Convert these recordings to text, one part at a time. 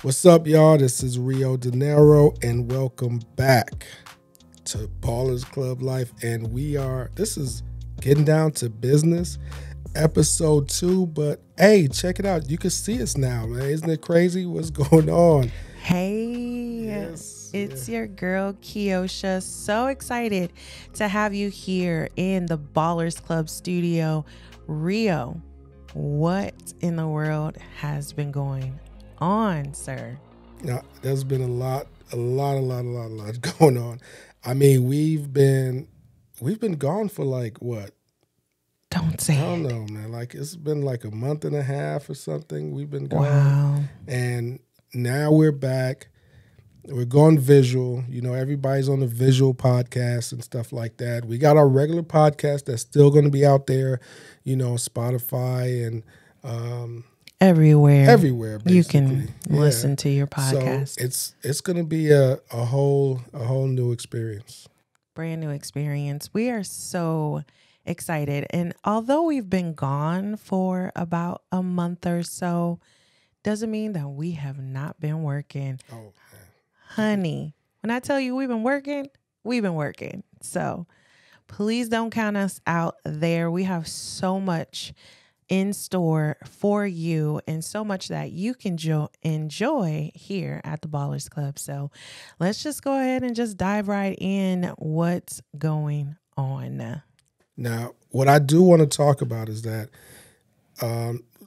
What's up, y'all? This is Rio De Niro, and welcome back to Ballers Club Life. And this is Getting Down to Business, episode 2. But hey, check it out. You can see us now, man. Isn't it crazy what's going on? Hey, it's your girl, Kiosha. So excited to have you here in the Ballers Club studio. Rio, what in the world has been going on, sir? Now, there's been a lot going on. I mean, we've been gone for like what? Don't say I don't it. know, man. Like it's been like a month and a half or something. We've been gone. Wow. And now we're back. We're going visual. You know, everybody's on the visual podcast and stuff like that. We got our regular podcast that's still going to be out there, you know, Spotify and Everywhere basically. you can listen to your podcast. So it's going to be a whole new experience. Brand new experience. We are so excited. And although we've been gone for about a month or so, doesn't mean that we have not been working. Oh, man. Honey, when I tell you we've been working, we've been working. So please don't count us out there. We have so much in store for you and so much that you can enjoy here at the Ballers Club. So let's just go ahead and just dive right in what's going on. Now, what I do want to talk about is that,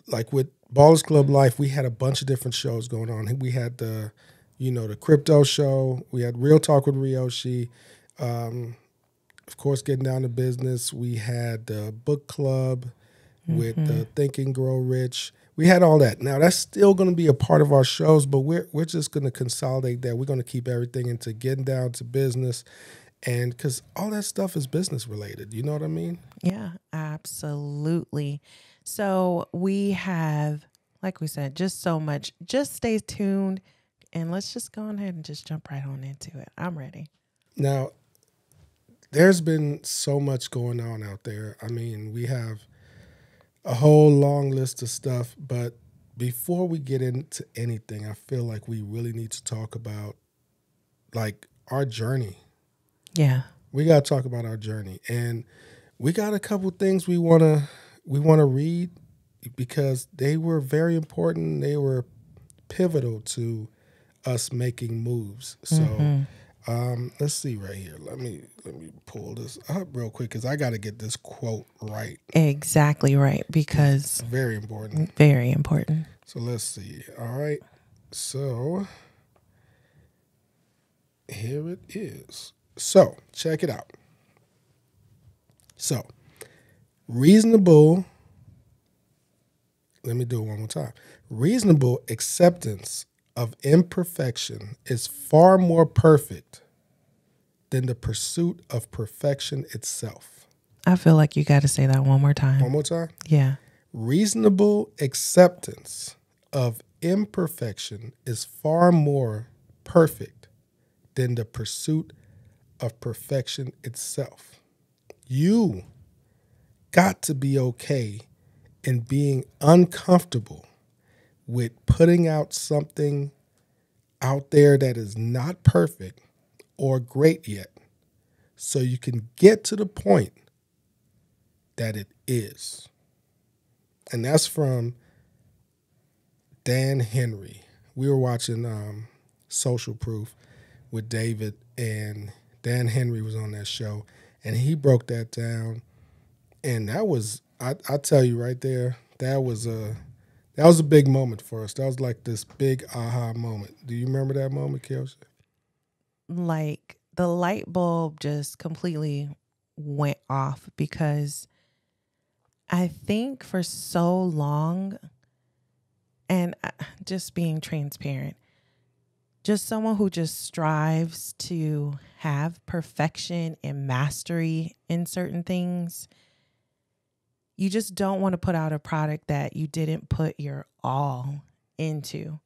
like with Ballers Club Life, we had a bunch of different shows going on. We had the crypto show. We had Real Talk with Ryoshi. Of course, Getting Down to Business. We had the book club with the Think and Grow Rich. We had all that. Now, that's still going to be a part of our shows, but we're just going to consolidate that. We're going to keep everything into Getting Down to Business. And because all that stuff is business related. You know what I mean? Yeah, absolutely. So we have, like we said, just so much. Just stay tuned and let's just go ahead and just jump right on into it. I'm ready. Now, there's been so much going on out there. I mean, we have a whole long list of stuff, but before we get into anything, I feel like we really need to talk about like our journey. Yeah. We got to talk about our journey, and we got a couple things we want to read because they were very important. They were pivotal to us making moves. So let's see right here. Let me pull this up real quick because I got to get this quote right. Exactly right, because Very important. Very important. So let's see. All right. So here it is. So check it out. So reasonable. Let me do it one more time. Reasonable acceptance of imperfection is far more perfect than the pursuit of perfection itself. I feel like you got to say that one more time. One more time. Yeah. Reasonable acceptance of imperfection is far more perfect than the pursuit of perfection itself. You got to be okay in being uncomfortable with putting out something out there that is not perfect or great yet, so you can get to the point that it is. And that's from Dan Henry. We were watching Social Proof with David, and Dan Henry was on that show, and he broke that down. And that was, I tell you right there, that was a big moment for us. That was like this big aha moment. Do you remember that moment, Kelsey? Like the light bulb just completely went off because I think for so long, and just being transparent, just someone who just strives to have perfection and mastery in certain things, you just don't want to put out a product that you didn't put your all into.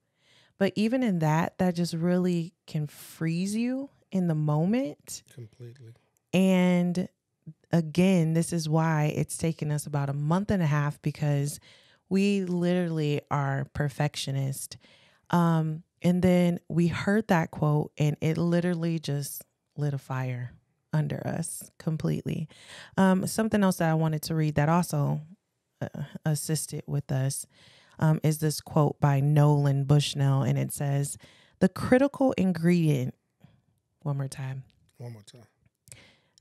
But even in that just really can freeze you in the moment. Completely. And again, this is why it's taken us about a month and a half, because we literally are perfectionists. And then we heard that quote and it literally just lit a fire under us completely. Something else that I wanted to read that also assisted with us is this quote by Nolan Bushnell. And it says, the critical ingredient, one more time.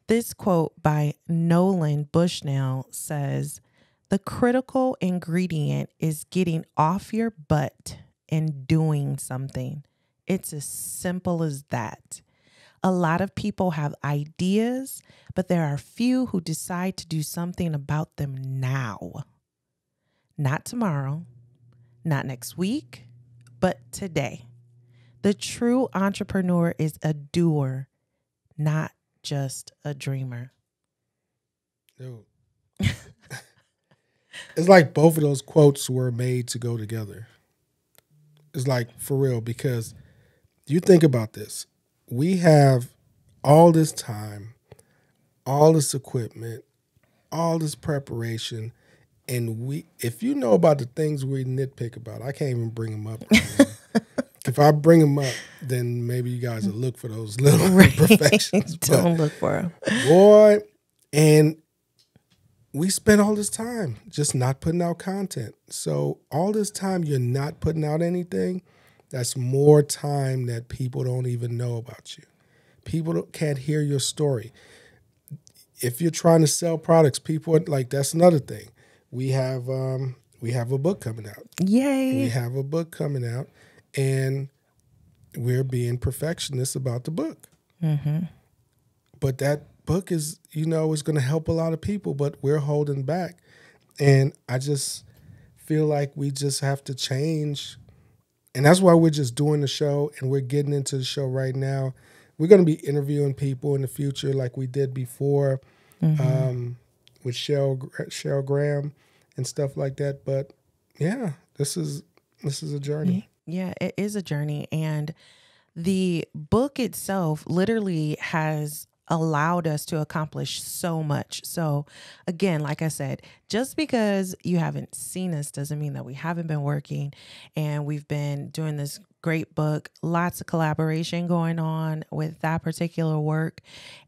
This quote by Nolan Bushnell says, the critical ingredient is getting off your butt and doing something. It's as simple as that. A lot of people have ideas, but there are few who decide to do something about them now. Not tomorrow, not next week, but today. The true entrepreneur is a doer, not just a dreamer. Dude. It's like both of those quotes were made to go together. It's like for real, because you think about this. We have all this time, all this equipment, all this preparation, and if you know about the things we nitpick about, I can't even bring them up right now. If I bring them up, then maybe you guys will look for those little imperfections. Don't look for them. Boy, and we spend all this time just not putting out content. So all this time you're not putting out anything, that's more time that people don't even know about you. People can't hear your story. If you're trying to sell products, people like, that's another thing. We have a book coming out. Yay. We have a book coming out, and we're being perfectionists about the book. Mm-hmm. But that book is going to help a lot of people, but we're holding back. And I just feel like we just have to change. And that's why we're just doing the show, and we're getting into the show right now. We're going to be interviewing people in the future like we did before, with Cheryl Graham and stuff like that. But yeah, this is a journey. Yeah, it is a journey. And the book itself literally has allowed us to accomplish so much. So again, like I said, just because you haven't seen us doesn't mean that we haven't been working, and we've been doing this great book, lots of collaboration going on with that particular work,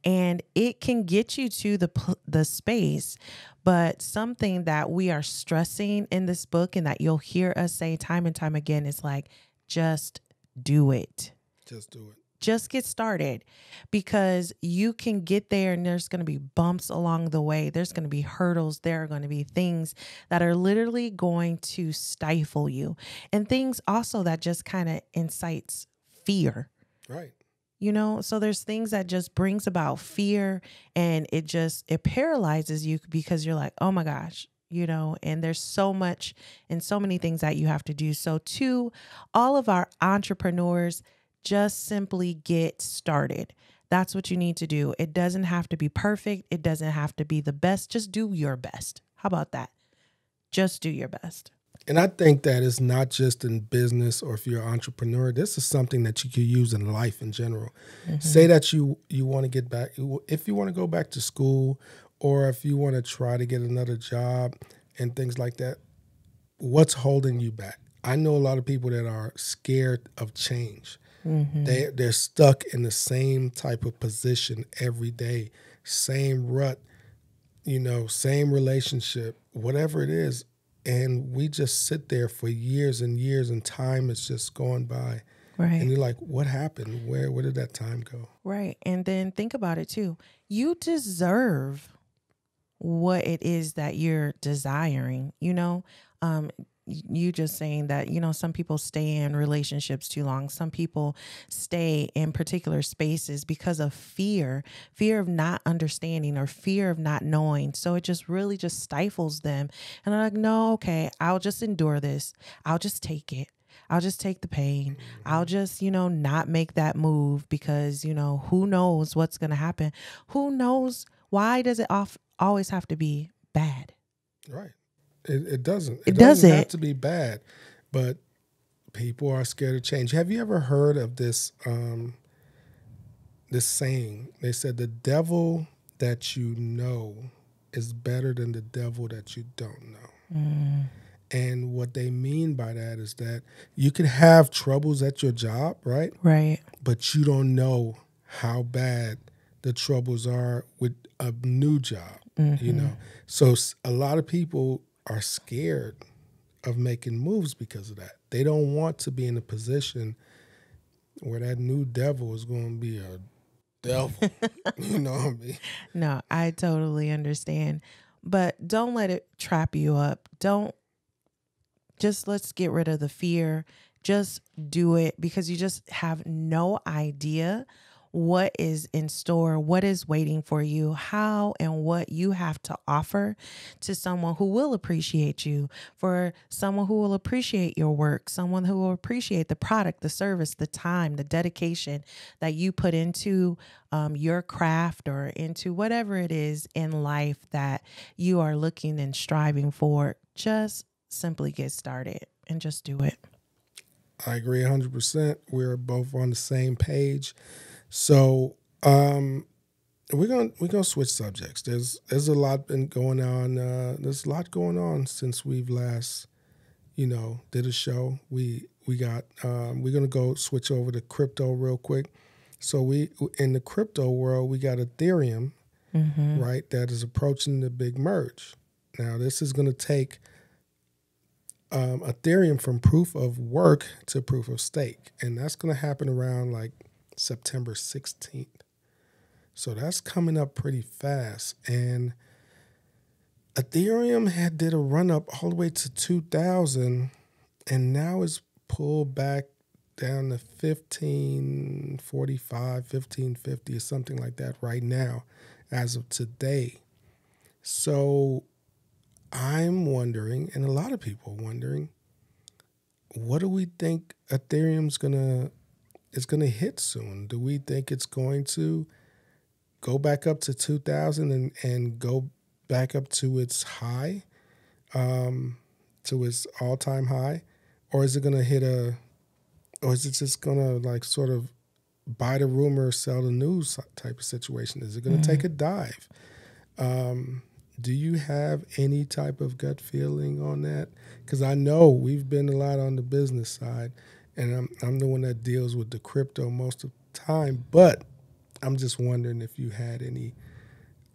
and it can get you to the space. But something that we are stressing in this book, and that you'll hear us say time and time again, is like, just do it. Just do it. Just get started, because you can get there and there's going to be bumps along the way. There's going to be hurdles. There are going to be things that are literally going to stifle you, and things also that just kind of incites fear. Right. So there's things that just brings about fear, and it paralyzes you, because you're like, oh my gosh, and there's so much and so many things that you have to do. So to all of our entrepreneurs, just simply get started. That's what you need to do. It doesn't have to be perfect. It doesn't have to be the best. Just do your best. How about that? Just do your best. And I think that it's not just in business, or if you're an entrepreneur, this is something that you could use in life in general. Mm-hmm. Say that you want to get back, if you want to go back to school, or if you want to try to get another job and things like that, what's holding you back? I know a lot of people that are scared of change. Mm-hmm. They're stuck in the same type of position every day, same rut, same relationship, whatever it is. And we just sit there for years and years, and time is just going by. Right. And you're like, what happened? Where did that time go? Right. And then think about it too. You deserve what it is that you're desiring, you just saying that, some people stay in relationships too long. Some people stay in particular spaces because of fear of not understanding, or fear of not knowing. So it just really just stifles them. And they're like, no, okay, I'll just endure this. I'll just take it. I'll just take the pain. I'll just, not make that move, because, who knows what's going to happen? Who knows? Why does it always have to be bad? Right. It doesn't. It doesn't have to be bad, but people are scared of change. Have you ever heard of this this saying? They said the devil that you know is better than the devil that you don't know. Mm. And what they mean by that is that you can have troubles at your job, right? Right. But you don't know how bad the troubles are with a new job, you Mm-hmm. know? So a lot of people are scared of making moves because of that. They don't want to be in a position where that new devil is going to be a devil. You know what I mean? No, I totally understand. But don't let it trap you up. Don't just let's get rid of the fear. Just do it because you just have no idea what is in store, what is waiting for you, how and what you have to offer to someone who will appreciate you, for someone who will appreciate your work, someone who will appreciate the product, the service, the time, the dedication that you put into your craft or into whatever it is in life that you are looking and striving for. Just simply get started and just do it. I agree 100%. We're both on the same page. So we're gonna switch subjects. There's a lot been going on. There's a lot going on since we've last did a show. We got we're gonna go switch over to crypto real quick. So we in the crypto world we got Ethereum, Mm-hmm. right, that is approaching the big merge. Now this is gonna take Ethereum from proof of work to proof of stake, and that's gonna happen around like September 16th. So that's coming up pretty fast. And Ethereum had did a run up all the way to 2000 and now it's pulled back down to 1545, 1550 or something like that right now as of today. So I'm wondering, and a lot of people are wondering, what do we think Ethereum's gonna hit soon? Do we think it's going to go back up to 2000 and go back up to its high, to its all-time high? Or is it going to or is it just going to like sort of buy the rumor, sell the news type of situation? Is it going to Mm-hmm. take a dive? Do you have any type of gut feeling on that? Because I know we've been a lot on the business side, and I'm the one that deals with the crypto most of the time, but I'm just wondering if you had any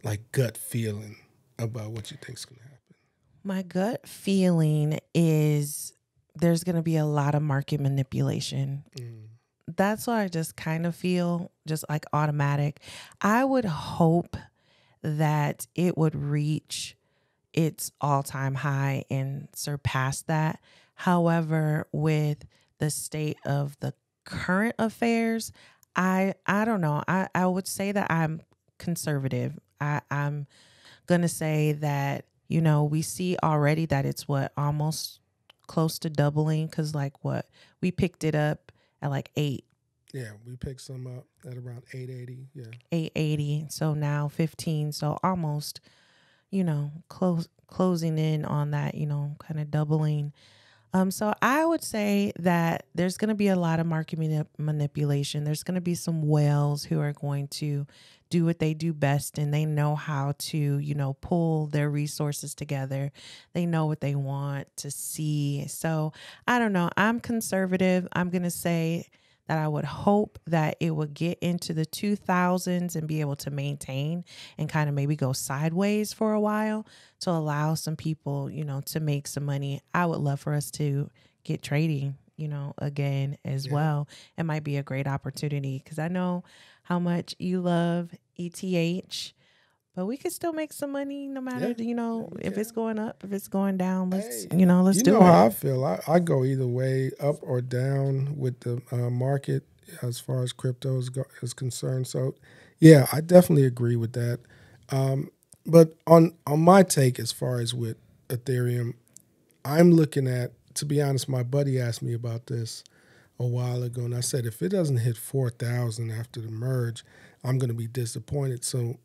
like gut feeling about what you think's going to happen. My gut feeling is there's going to be a lot of market manipulation. Mm. That's what I just kind of feel, just like automatic. I would hope that it would reach its all-time high and surpass that. However, with the state of the current affairs, I don't know. I would say that I'm conservative. I'm gonna say that, we see already that it's what, almost close to doubling, because like what, we picked it up at like Yeah, we picked some up at around 880. Yeah. 880, so now 15, so almost, closing in on that, kind of doubling. So I would say that there's going to be a lot of market manipulation. There's going to be some whales who are going to do what they do best, and they know how to, pull their resources together. They know what they want to see. So I don't know. I'm conservative. I'm going to say that I would hope that it would get into the 2000s and be able to maintain and kind of maybe go sideways for a while to allow some people, to make some money. I would love for us to get trading, again as Yeah. well. It might be a great opportunity because I know how much you love ETH, but we could still make some money no matter, Yeah, we if it's can. going up, if it's going down. Let's, Hey, let's you do know it. how I feel. I go either way, up or down with the market as far as crypto is concerned. So, yeah, I definitely agree with that. But on my take, as far as with Ethereum, I'm looking at. To be honest, my buddy asked me about this a while ago, and I said if it doesn't hit 4,000 after the merge, I'm going to be disappointed. So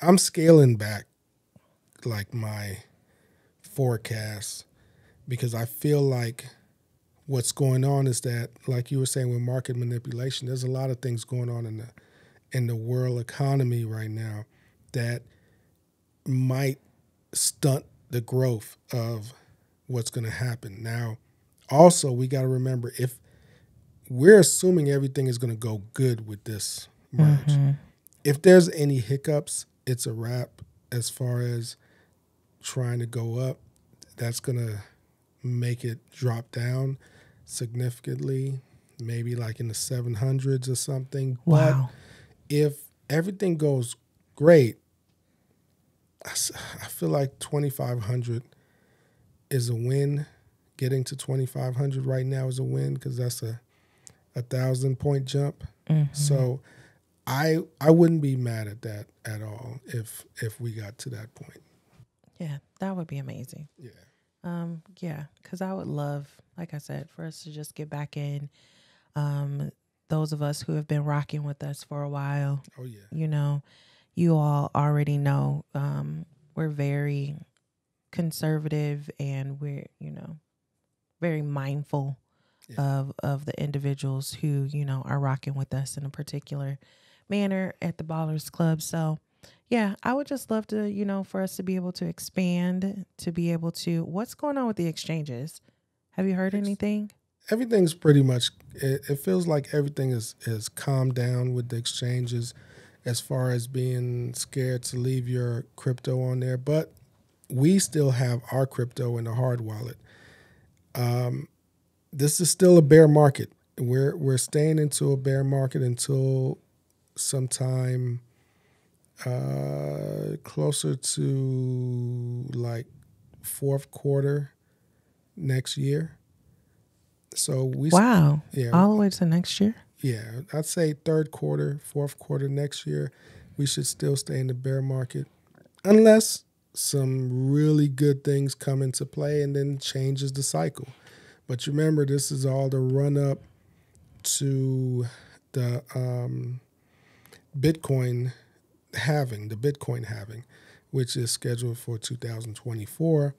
I'm scaling back like my forecast because I feel like what's going on is that, like you were saying with market manipulation, there's a lot of things going on in the world economy right now that might stunt the growth of what's going to happen. Now, also, we got to remember, if we're assuming everything is going to go good with this merge. Mm-hmm. If there's any hiccups, it's a wrap as far as trying to go up. That's going to make it drop down significantly, maybe like in the 700s or something. Wow. But if everything goes great, I feel like 2,500 is a win. Getting to 2,500 right now is a win because that's a 1,000-point jump. Mm-hmm. So I wouldn't be mad at that at all if we got to that point. Yeah, that would be amazing. Yeah. Yeah, because I would love, like I said, for us to just get back in. Those of us who have been rocking with us for a while. Oh yeah. You know, you all already know we're very conservative and we're, very mindful of the individuals who, are rocking with us in a particular manner at the Ballers Club. So yeah, I would just love to, for us to be able to expand, to be able to, what's going on with the exchanges? Have you heard anything? Everything's pretty much, it feels like everything is calmed down with the exchanges as far as being scared to leave your crypto on there. But we still have our crypto in a hard wallet. This is still a bear market. We're staying into a bear market until sometime closer to like fourth quarter next year. So all the way to next year. Yeah, I'd say third quarter, fourth quarter next year, we should still stay in the bear market, unless some really good things come into play and then changes the cycle. But remember, this is all the run up to the Bitcoin halving, which is scheduled for 2024,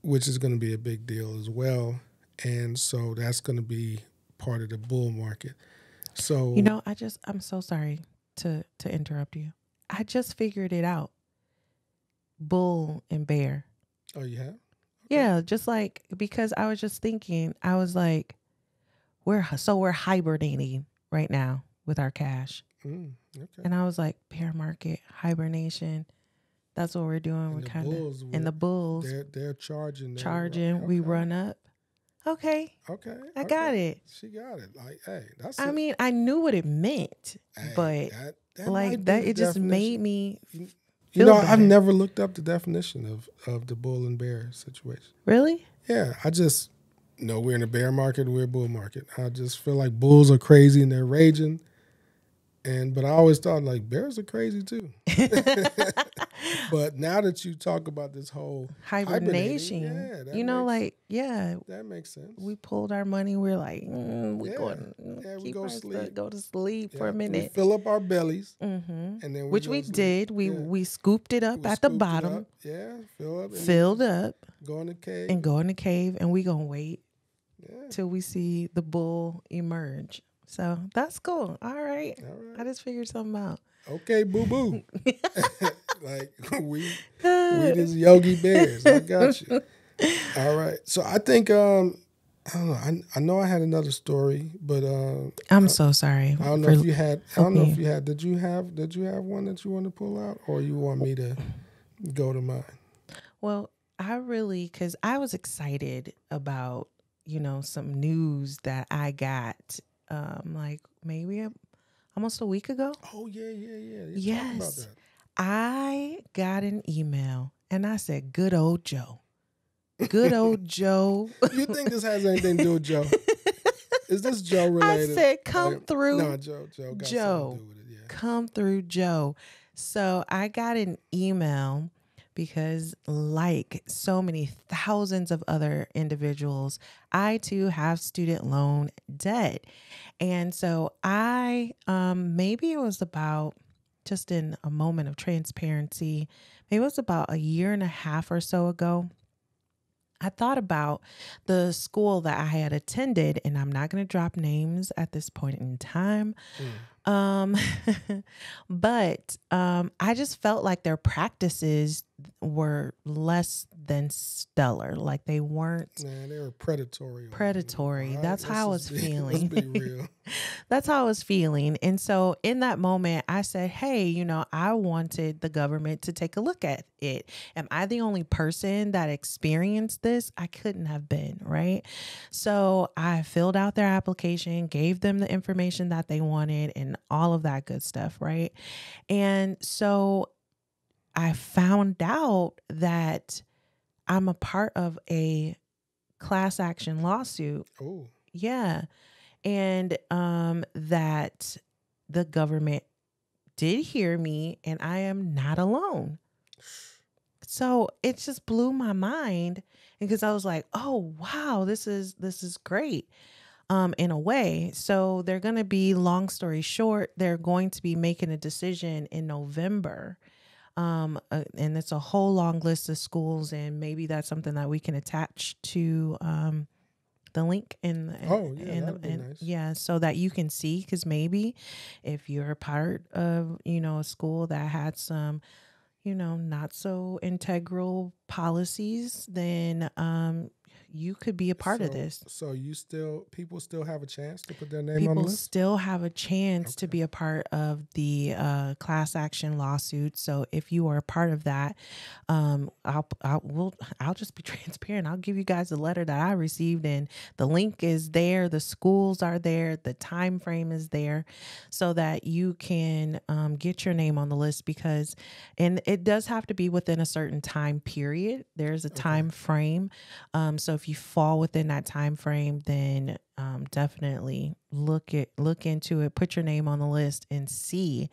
which is going to be a big deal as well. And so that's going to be part of the bull market. So, I'm so sorry to interrupt you. I just figured it out. Bull and bear. Oh, you have? Okay. Yeah, just like, because I was just thinking, I was like, we're hibernating right now with our cash. Okay. And I was like, bear market, hibernation. That's what we're doing. We're kind of, and the bulls, they're charging. We run up. Okay. I got it. She got it. Like, hey, that's. I mean, I knew what it meant, but it just made me. I've never looked up the definition of the bull and bear situation. Really? Yeah, I just know we're in a bear market, we're a bull market. I just feel like bulls are crazy and they're raging. But I always thought like bears are crazy too. But now that you talk about this whole hibernation, that makes sense. We pulled our money. We're like, we go to sleep for a minute. We fill up our bellies, and then we did. We scooped it up at the bottom. Filled up. Go in the cave. And go in the cave, and we gonna wait till we see the bull emerge. So that's cool. All right. I just figured something out. Okay, boo boo. Like we just Yogi Bears. I got you. All right. So I think I don't know. I know I had another story, but I'm so sorry. I don't know if you had. I don't know if you had. Did you have one that you want to pull out, or you want me to go to mine? Well, because I was excited about some news that I got. Like maybe almost a week ago. Oh yeah. Yes. Talk about that. I got an email and I said, "Good old Joe." Good old Joe. You think this has anything to do with Joe? Is this Joe related? I said, "Come through." No, Joe got something to do with it. Yeah. Come through, Joe. So I got an email because, like so many thousands of other individuals, I too have student loan debt. And so I, maybe it was about, just in a moment of transparency, maybe it was about a year and a half or so ago, I thought about the school that I had attended, and I'm not going to drop names at this point in time. Um, but I just felt like their practices were less than stellar. Like they weren't Man, they were predatory on you. predatory. All right, That's how I was let's feeling. be real. That's how I was feeling. And so in that moment, I said, hey, I wanted the government to take a look at it. Am I the only person that experienced this? I couldn't have been, right? So I filled out their application, gave them the information that they wanted, and all of that good stuff, right? And so I found out that I'm a part of a class action lawsuit. Oh, Yeah. And that the government did hear me and I am not alone. So it just blew my mind because I was like, oh wow, this is great. In a way. So they're going to be, long story short, they're going to be making a decision in November. And it's a whole long list of schools, and maybe that's something that we can attach to the link in the, oh yeah, that'd be nice. yeah, so that you can see, because maybe if you're a part of a school that had some not so integral policies, then you could be a part of this. So people still have a chance to put their name on the People list? still have a chance to be a part of the class action lawsuit. So if you are a part of that, I'll just be transparent. I'll give you guys a letter that I received, and the link is there. The schools are there. The time frame is there, so that you can get your name on the list, and it does have to be within a certain time period. There's a time frame. So if you fall within that time frame, then definitely look into it, put your name on the list and see.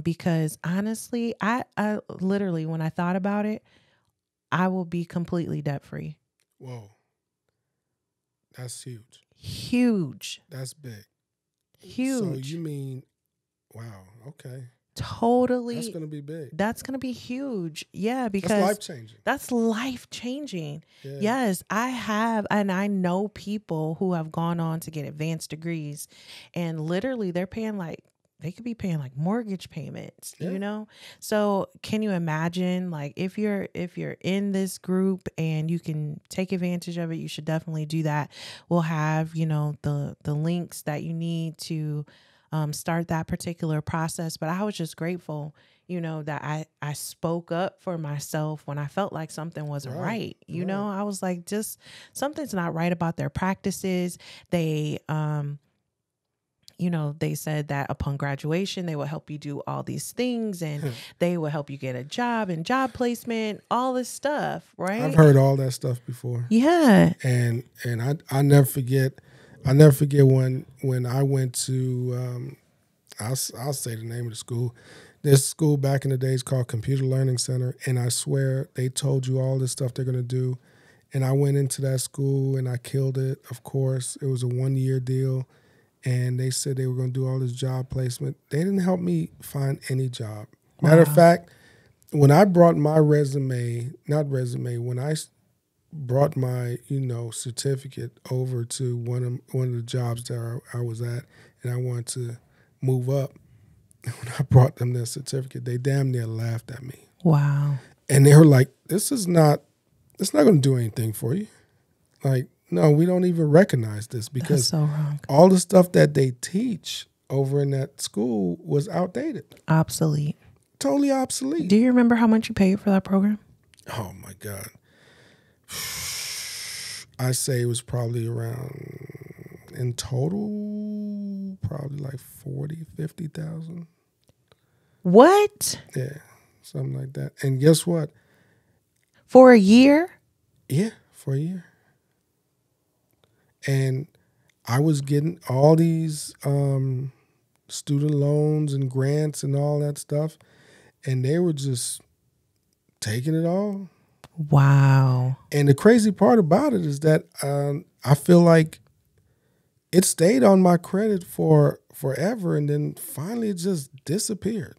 Because honestly, I literally, when I thought about it, I will be completely debt free. Whoa. That's huge. Huge. That's big. Huge. So you mean, wow, okay. Totally. That's going to be big. That's going to be huge. Yeah, because that's life-changing. That's life-changing. Yeah. Yes, I have, and I know people who have gone on to get advanced degrees, and literally they could be paying like mortgage payments, So can you imagine, like, if you're in this group and you can take advantage of it, you should definitely do that. We'll have, the links that you need to start that particular process. But I was just grateful, that I spoke up for myself when I felt like something wasn't right. I was like, just something's not right about their practices. They, they said that upon graduation, they will help you do all these things, and they will help you get a job and job placement, all this stuff, right? I've heard all that stuff before. Yeah. And I never forget. When I went to, I'll say the name of the school. This school back in the days called Computer Learning Center, and I swear they told you all this stuff they're going to do. And I went into that school and I killed it, of course. It was a 1-year deal, and they said they were going to do all this job placement. They didn't help me find any job. Matter of fact, when I brought my when I brought my certificate over to one of the jobs that I was at, and I wanted to move up. When I brought them their certificate, they damn near laughed at me. Wow. And they were like, it's not going to do anything for you. Like, no, we don't even recognize this, because that's so wrong. All the stuff that they teach over in that school was outdated. Obsolete. Totally obsolete. Do you remember how much you paid for that program? Oh my God. I say it was probably around, in total, probably like 40,000, 50,000. What? Yeah, something like that. And guess what? For a year? Yeah, for a year. And I was getting all these student loans and grants and all that stuff, and they were just taking it all. Wow. And the crazy part about it is that I feel like it stayed on my credit for forever, and then finally it just disappeared.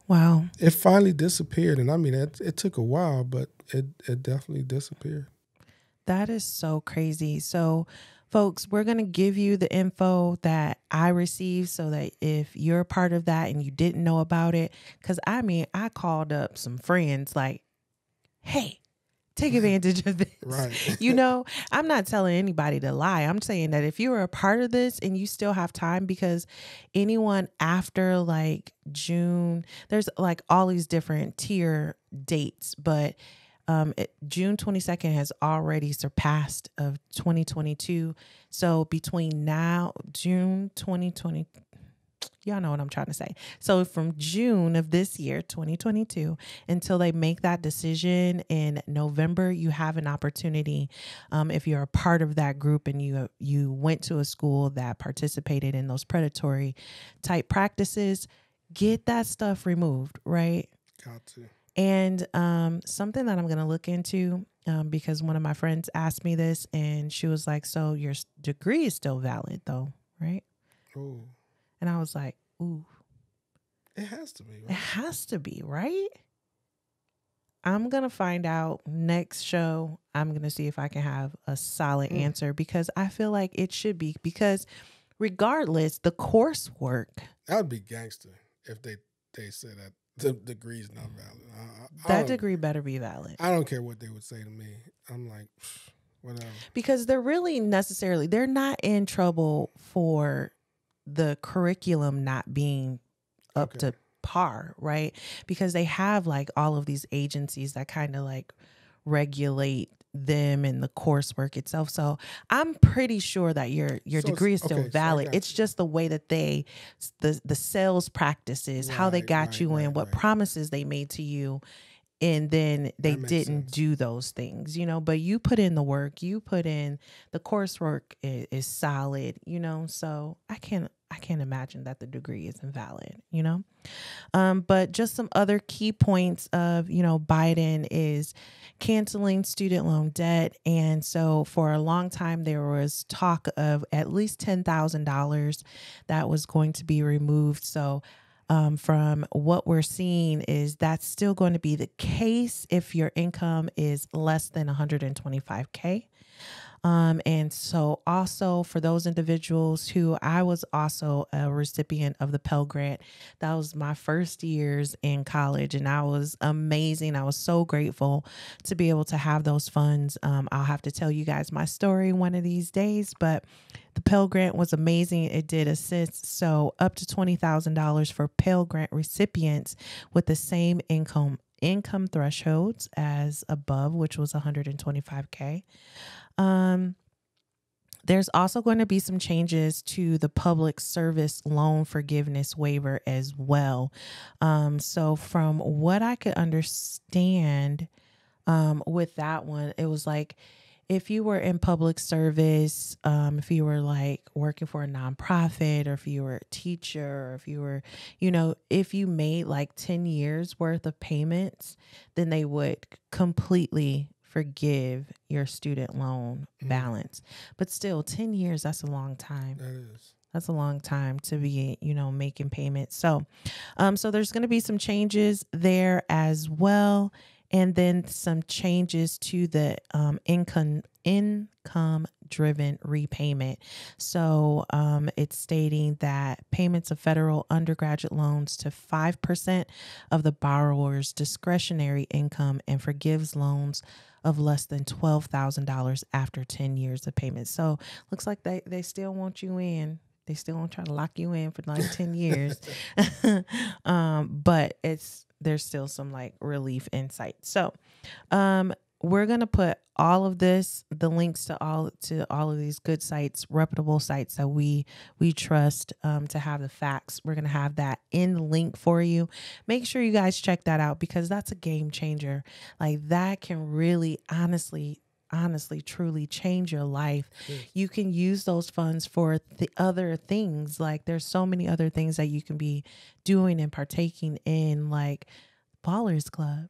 Wow. It finally disappeared, and I mean, it took a while, but it definitely disappeared. That is so crazy. So folks, we're going to give you the info that I received so that if you're a part of that and you didn't know about it, because I mean, I called up some friends like, hey, take advantage of this. Right. You know, I'm not telling anybody to lie. I'm saying that if you are a part of this and you still have time, because anyone after like June, there's like all these different tier dates, but June 22nd has already surpassed of 2022. So between now, June 2020, y'all know what I'm trying to say. So from June of this year, 2022, until they make that decision in November, you have an opportunity. If you're a part of that group and you went to a school that participated in those predatory type practices, get that stuff removed, right? Got to. And something that I'm going to look into, because one of my friends asked me this and she was like, so your degree is still valid though, right? Oh. And I was like, ooh. It has to be, right? It has to be, right? I'm going to find out next show. I'm going to see if I can have a solid answer, because I feel like it should be, because regardless, the coursework. That would be gangster if they say that the degree's not valid. That degree better be valid. I don't care what they would say to me. I'm like, whatever. Because they're not in trouble for the curriculum not being up to par, right? Because they have like all of these agencies that kind of like regulate them and the coursework itself. So I'm pretty sure that your degree is still valid. It's just the way that the sales practices, how they got you in, what promises they made to you, and then they didn't do those things, you know, but you put in the work, you put in the coursework is solid, you know, so I can't imagine that the degree is invalid, you know. But just some other key points of, you know, Biden is canceling student loan debt. And so for a long time, there was talk of at least $10,000 that was going to be removed. So from what we're seeing is that's still going to be the case if your income is less than 125K. And so also for those individuals who, I was also a recipient of the Pell Grant. That was my first years in college, and I was amazing. I was so grateful to be able to have those funds. I'll have to tell you guys my story one of these days, but the Pell Grant was amazing. It did assist. So up to $20,000 for Pell Grant recipients with the same income thresholds as above, which was 125K. There's also going to be some changes to the public service loan forgiveness waiver as well. So from what I could understand, with that one, it was like, if you were in public service, if you were like working for a nonprofit, or if you were a teacher, or if you were, you know, if you made like 10 years worth of payments, then they would completely forgive your student loan balance. But still, 10 years, that's a long time. That is. That's a long time to be, you know, making payments. So, so there's going to be some changes there as well. And then some changes to the income-driven repayment. So it's stating that payments of federal undergraduate loans to 5% of the borrower's discretionary income, and forgives loans of less than $12,000 after 10 years of payment. So looks like they still want you in. They still want to try to lock you in for like 10 years. But there's still some like relief in sight. So we're going to put all of this, the links to all of these good sites, reputable sites that we trust, to have the facts. We're going to have that in the link for you. Make sure you guys check that out, because that's a game changer. Like, that can really honestly, truly change your life. You can use those funds for the other things. Like, there's so many other things that you can be doing and partaking in, like Ballers Club.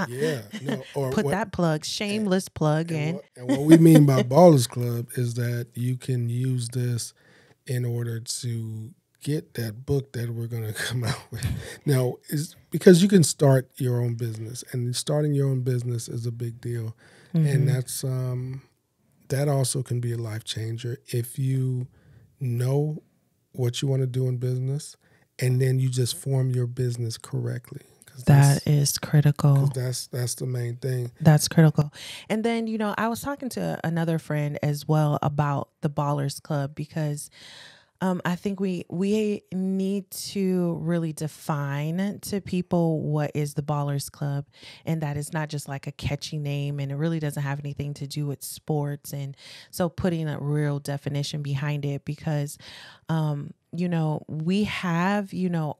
Yeah. No, or put that plug, shameless plug in. And what we mean by Ballers Club is that you can use this in order to get that book that we're going to come out with. Now, is because you can start your own business, and starting your own business is a big deal. Mm-hmm. And that's that also can be a life changer if you know what you want to do in business, and then you just form your business correctly. That is critical. Because that's the main thing. That's critical. And then, I was talking to another friend as well about the Ballers Club because I think we need to really define to people what is the Ballers Club, and that is not just like a catchy name, and it really doesn't have anything to do with sports. And so putting a real definition behind it, because we have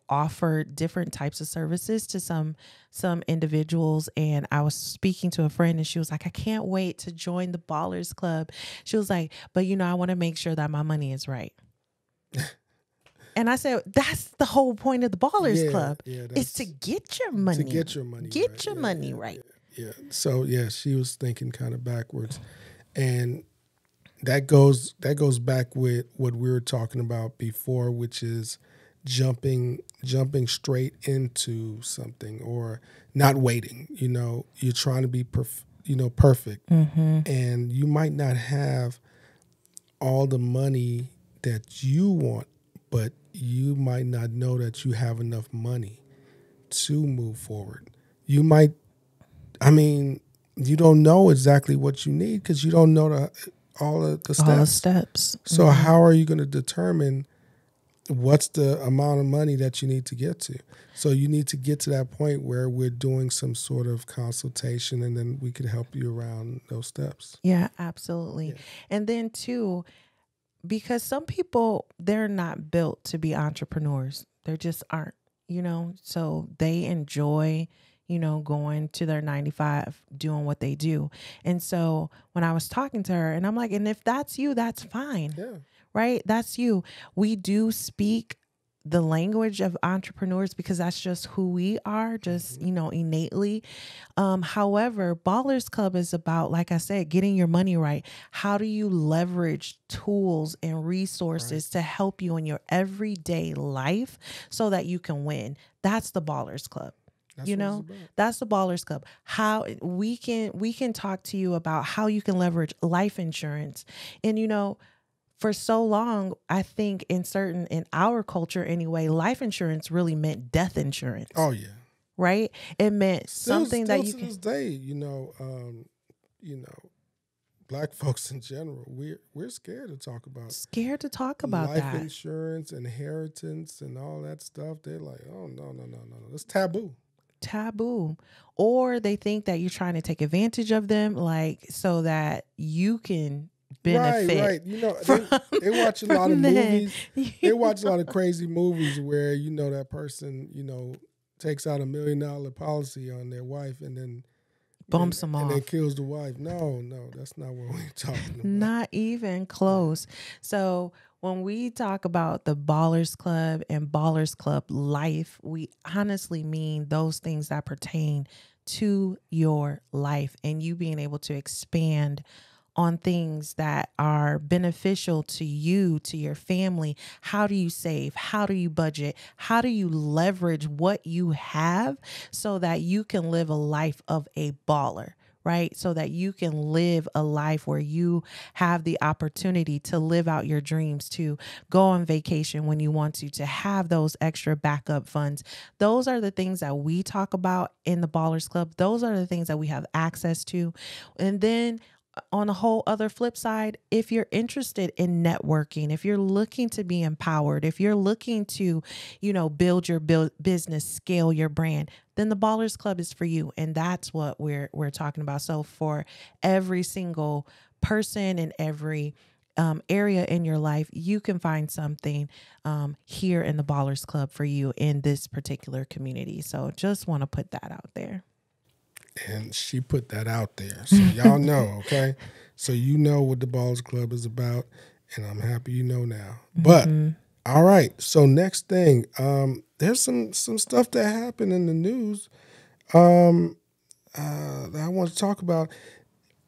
offered different types of services to some individuals. And I was speaking to a friend and she was like, I can't wait to join the Ballers Club. She was like, but I want to make sure that my money is right. And I said, that's the whole point of the Ballers Club, is to get your money. To get your money Get right. your money right. Yeah. So, she was thinking kind of backwards. And that goes back with what we were talking about before, which is jumping straight into something or not waiting. You're trying to be perfect. Mm-hmm. And you might not have all the money that you want, but you might not know that you have enough money to move forward. You don't know exactly what you need because you don't know all the steps. So how are you going to determine what's the amount of money that you need to get to? So you need to get to that point where we're doing some sort of consultation, and then we can help you around those steps. Yeah, absolutely. Yeah. And then too, because some people, they're not built to be entrepreneurs. They just aren't, so they enjoy, going to their 9 to 5, doing what they do. And so when I was talking to her, and I'm like, and if that's you, that's fine. Yeah. Right? That's you. We do speak the language of entrepreneurs because that's just who we are, just, innately. However, Ballers Club is about, like I said, getting your money right. How do you leverage tools and resources to help you in your everyday life so that you can win? That's the Ballers Club. That's the Ballers Club. How we can talk to you about how you can leverage life insurance. And for so long, I think in our culture anyway, life insurance really meant death insurance. Oh yeah. Right? It meant something that you to can. this day, Black folks in general, we're scared to talk about life insurance, inheritance, and all that stuff. They're like, oh no, it's taboo. Or they think that you're trying to take advantage of them, like so that you can benefit. Right. They watch a lot of movies. They watch a lot of crazy movies where that person takes out $1 million policy on their wife and then bumps them off and then kills the wife. No, that's not what we're talking about. Not even close. So when we talk about the Ballers Club and Ballers Club life, we honestly mean those things that pertain to your life and you being able to expand on things that are beneficial to you, to your family. How do you save? How do you budget? How do you leverage what you have so that you can live a life of a baller? Right? So that you can live a life where you have the opportunity to live out your dreams, to go on vacation when you want to have those extra backup funds. Those are the things that we talk about in the Ballers Club. Those are the things that we have access to. And then on a whole other flip side, if you're interested in networking, if you're looking to be empowered, if you're looking to, build your business, scale your brand, then the Ballers Club is for you. And that's what we're talking about. So for every single person in every area in your life, you can find something here in the Ballers Club for you in this particular community. So just want to put that out there. And she put that out there. So y'all know, okay? So you know what the Ballers Club is about, and I'm happy you know now. But, all right, so next thing, there's some stuff that happened in the news that I want to talk about.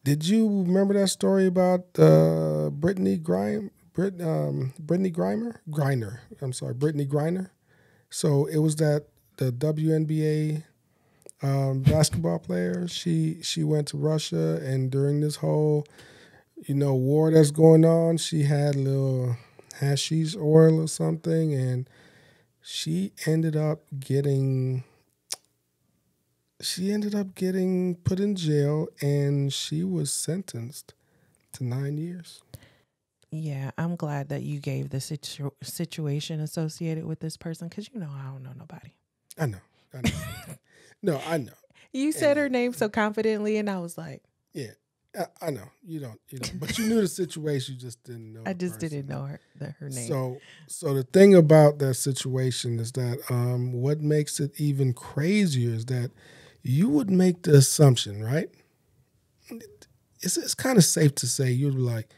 Did you remember that story about Brittany Griner? So it was that the WNBA basketball player. She went to Russia, and during this whole war that's going on. She had a little hashish oil or something, and she ended up getting put in jail, and she was sentenced to 9 years. Yeah, I'm glad that you gave the situation associated with this person because I don't know nobody. I know. No, I know. You said her name so confidently, and I was like, yeah, I know. You don't. But you knew the situation. You just didn't know. I just didn't know her name. So the thing about that situation is that what makes it even crazier is that you would make the assumption, right? It's kind of safe to say you'd be like,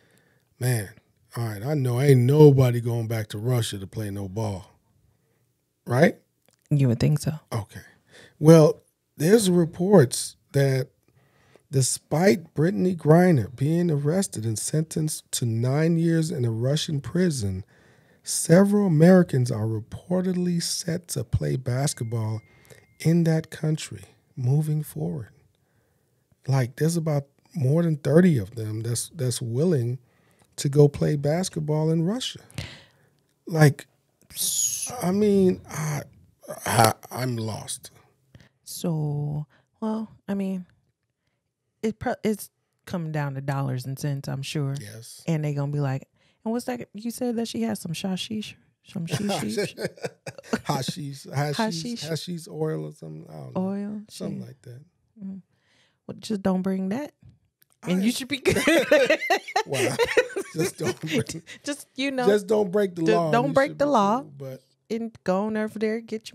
man, all right, I know ain't nobody going back to Russia to play no ball, right? You would think so. Okay. Well, there's reports that despite Brittany Griner being arrested and sentenced to 9 years in a Russian prison, several Americans are reportedly set to play basketball in that country moving forward. Like there's about more than 30 of them that's willing to go play basketball in Russia. Like, I mean, I'm lost. So, well, I mean, it's coming down to dollars and cents, I'm sure. Yes. And they gonna be like, and what's that? You said that she has some hashish, hashish oil or something. I don't know. Oil, something like that. Well, just don't bring that, and you should be good. Wow. Just don't break the law. Don't break the law. Cool, but and go on over there, get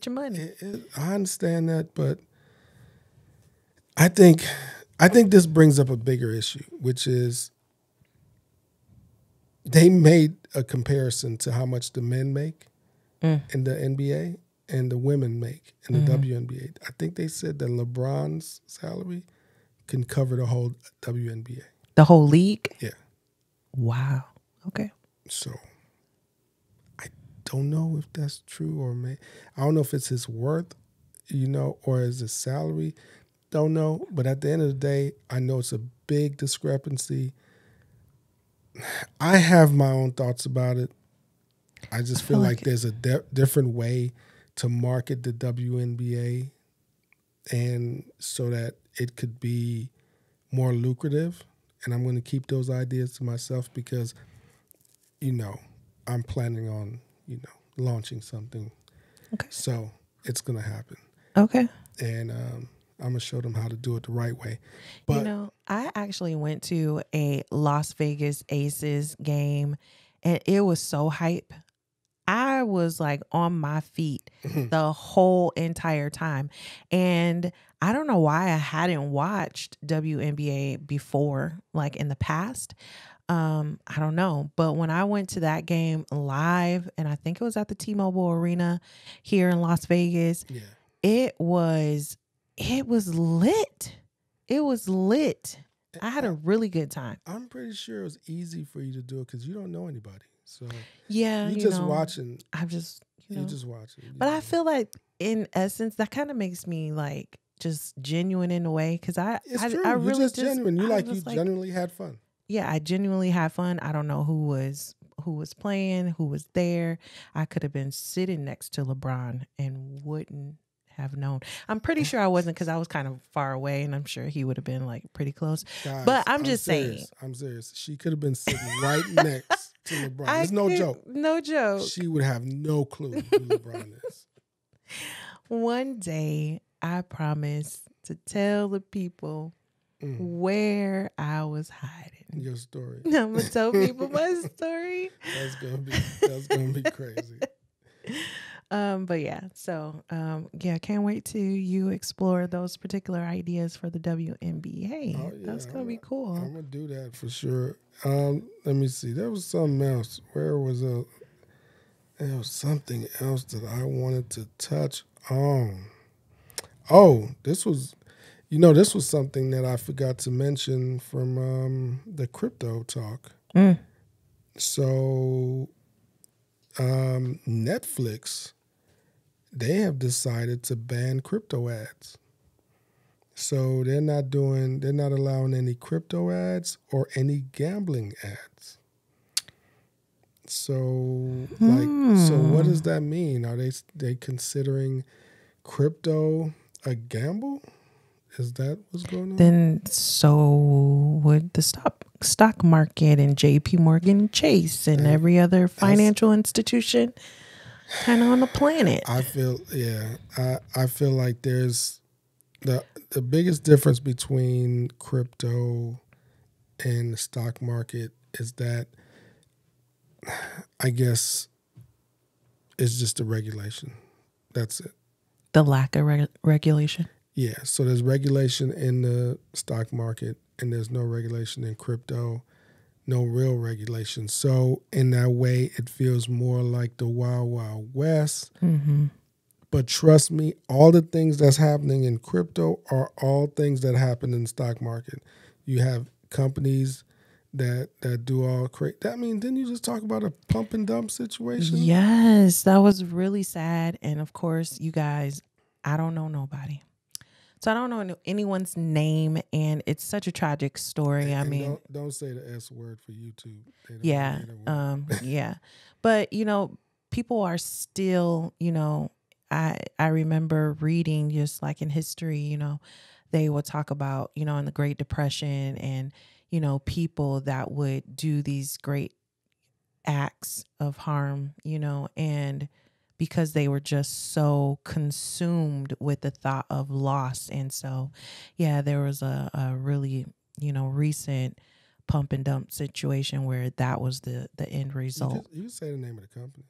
your money. I understand that, but I think this brings up a bigger issue, which is they made a comparison to how much the men make in the NBA and the women make in the WNBA. I think they said that LeBron's salary can cover the whole WNBA. The whole league? Yeah. Wow. Okay. So I don't know if that's true or I don't know if it's his worth, or is his salary. Don't know. But at the end of the day, I know it's a big discrepancy. I have my own thoughts about it. I just feel like there's a different way to market the WNBA, and so that it could be more lucrative. And I'm going to keep those ideas to myself because, I'm planning on, launching something. Okay. So it's going to happen. Okay. And I'm going to show them how to do it the right way. But I actually went to a Las Vegas Aces game, and it was so hype. I was like on my feet the whole entire time. And I don't know why I hadn't watched WNBA before, like in the past. I don't know. But when I went to that game live, and I think it was at the T-Mobile Arena here in Las Vegas, it was lit. It was lit. I had a really good time. I'm pretty sure it was easy for you to do it because you don't know anybody. So yeah, you're just watching. I'm just, you're just watching. But I feel like in essence, that kind of makes me like just genuine in a way because I really you're just genuine. You genuinely had fun. Yeah, I genuinely had fun. I don't know who was playing, who was there. I could have been sitting next to LeBron and wouldn't have known. I'm pretty sure I wasn't because I was kind of far away, and I'm sure he would have been like pretty close. Guys, but I'm just saying. I'm serious. She could have been sitting right next to LeBron. It's no joke. No joke. She would have no clue who LeBron is. One day, I promise to tell the people where I was hiding. Your story. I'm gonna tell people my story. That's gonna be crazy. But yeah, so can't wait to you explore those particular ideas for the WNBA. Oh, yeah, that's gonna be cool. I'm gonna do that for sure. Let me see. There was something else. There was something else that I wanted to touch on. Oh, this was something that I forgot to mention from the crypto talk. So Netflix, they have decided to ban crypto ads. So they're not allowing any crypto ads or any gambling ads. So what Hmm. does that mean? Are they considering crypto a gamble? Is that what's going on? Then so would the stock market and JP Morgan Chase and And every other that's financial institution kind of on the planet. I feel yeah. I feel like there's the biggest difference between crypto and the stock market is that I guess it's just the regulation. That's it. The lack of regulation. Yeah. So there's regulation in the stock market and there's no regulation in crypto, no real regulation. So in that way, it feels more like the Wild Wild West. Mm-hmm. But trust me, all the things that's happening in crypto are all things that happen in the stock market. You have companies that do all great. That mean, didn't you just talk about a pump and dump situation? Yes, that was really sad. And of course, you guys, I don't know nobody. So I don't know anyone's name, and it's such a tragic story. I And mean, don't say the S word for YouTube. yeah, They don't want it. yeah. But people are still, I remember reading just like in history, they would talk about, in the Great Depression and, people that would do these great acts of harm, and because they were just so consumed with the thought of loss. And so, yeah, there was a really, recent pump and dump situation where that was the end result. You could say the name of the company.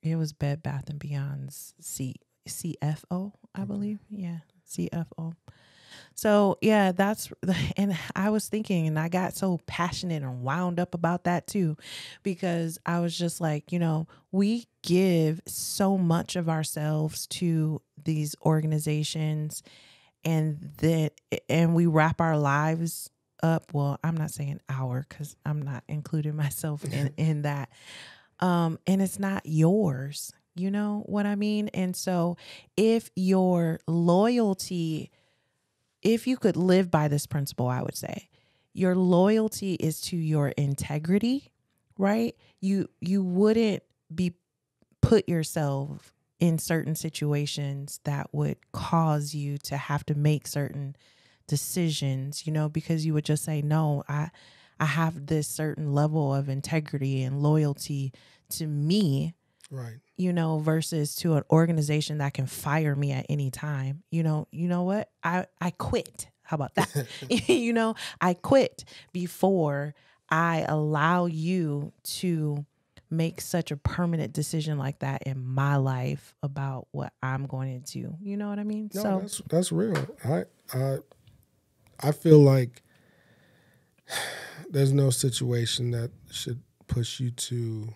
It was Bed Bath and Beyond's CFO, I Okay. believe. Yeah, CFO. So yeah, and I was thinking, and I got so passionate and wound up about that too, because I was just like, we give so much of ourselves to these organizations, and we wrap our lives up. Well, I'm not saying our, because I'm not including myself in that. And it's not yours. You know what I mean? And so if your loyalty, if you could live by this principle, I would say your loyalty is to your integrity, right? You wouldn't be put yourself in certain situations that would cause you to have to make certain decisions, because you would just say, no, I have this certain level of integrity and loyalty to me, Right. versus to an organization that can fire me at any time. You know what? I quit. How about that? I quit before I allow you to make such a permanent decision like that in my life about what I'm going to do. You know what I mean? No, So, that's real. I I feel like there's no situation that should push you to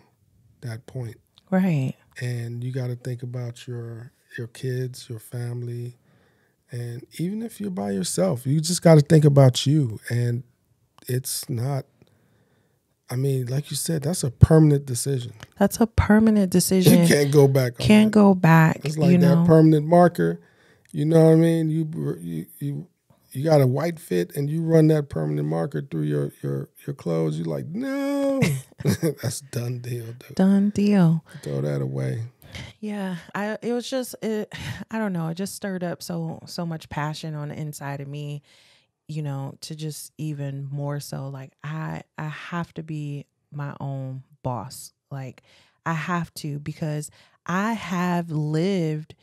that point. right. And you got to think about your kids, your family, and even if you're by yourself, you just got to think about you. And it's not. I mean, like you said, that's a permanent decision. That's a permanent You decision. can't go back on Can't it. go back, It's like that permanent marker. You know what I mean? You got a white fit and you run that permanent marker through your clothes. You're like, no, that's done deal, dude. Done deal. Throw that away. Yeah, it was just I don't know, it just stirred up so much passion on the inside of me, to just even more so like I have to be my own boss. Like I have to, because I have lived,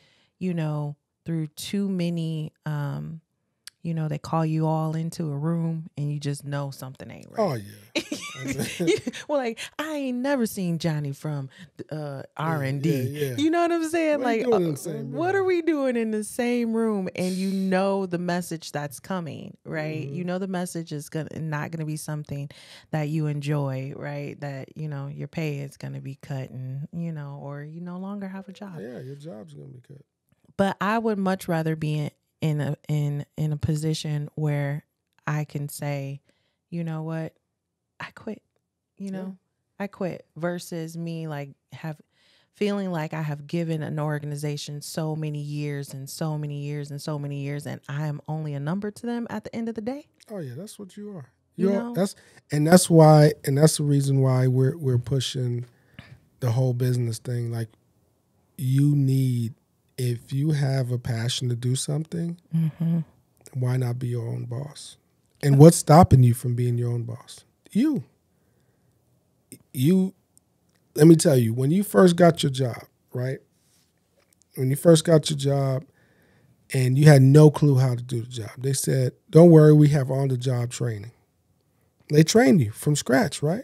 through too many they call you all into a room and you just know something ain't Oh right. yeah. Well, like I ain't never seen Johnny from R&D. Yeah. You know what I'm saying? What are you Like, doing in the same what are room? we doing in the same room? And you know the message that's coming, right? Mm-hmm. You know the message is not gonna be something that you enjoy, right? That your pay is gonna be cut, and or you no longer have a job. Yeah, your job's gonna be cut. But I would much rather be in a position where I can say, you know what, I quit. You Yeah. know, I quit, versus me like feeling like I have given an organization so many years and so many years and so many years, and I am only a number to them at the end of the day. Oh yeah, that's what you are. You You're know? that's why, and that's the reason why we're pushing the whole business thing. Like, you need, if you have a passion to do something, why not be your own boss? And what's stopping you from being your own boss? You. Let me tell you, when you first got your job, right? When you first got your job and you had no clue how to do the job, they said, don't worry, we have on-the-job training. They train you from scratch, right?